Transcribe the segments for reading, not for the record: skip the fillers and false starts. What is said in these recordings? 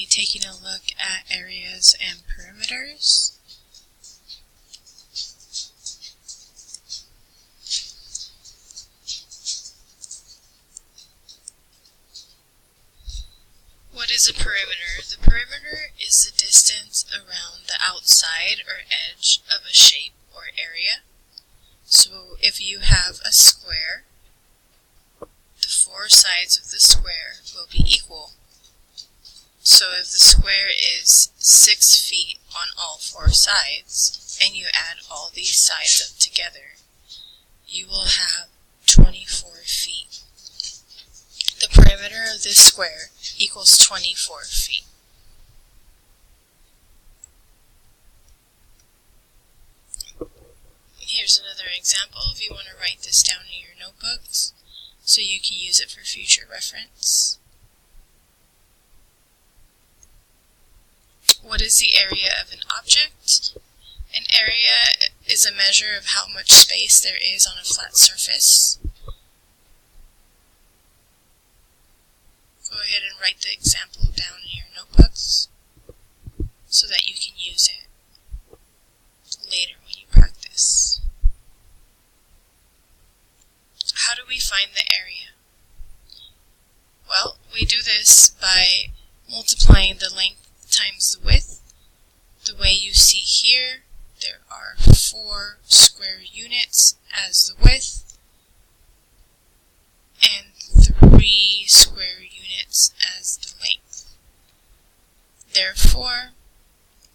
be taking a look at areas and perimeters. What is a perimeter? The perimeter is the distance around the outside or edge of a shape or area. So if you have a square, the four sides of the square will be equal. So if the square is 6 feet on all four sides, and you add all these sides up together, you will have 24 feet. The perimeter of this square equals 24 feet. Here's another example if you want to write this down in your notebooks so you can use it for future reference. What is the area of an object? An area is a measure of how much space there is on a flat surface. Go ahead and write the example down in your notebooks so that you can use it later when you practice. How do we find the area? Well, we do this by multiplying the length times the width. The way you see here, there are 4 square units as the width and 3 square units as the length. Therefore,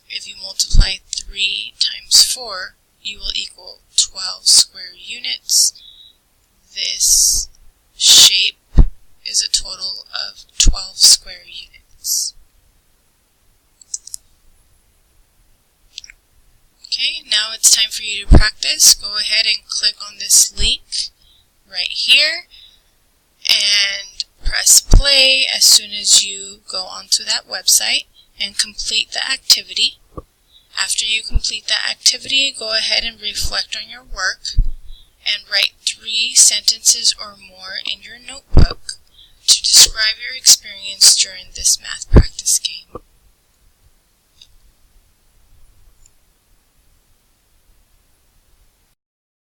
if you multiply 3 times 4, you will equal 12 square units. This shape is a total of 12 square units. Okay, now it's time for you to practice. Go ahead and click on this link right here and press play as soon as you go onto that website and complete the activity. After you complete the activity, go ahead and reflect on your work and write 3 sentences or more in your notebook to describe your experience during this math practice game.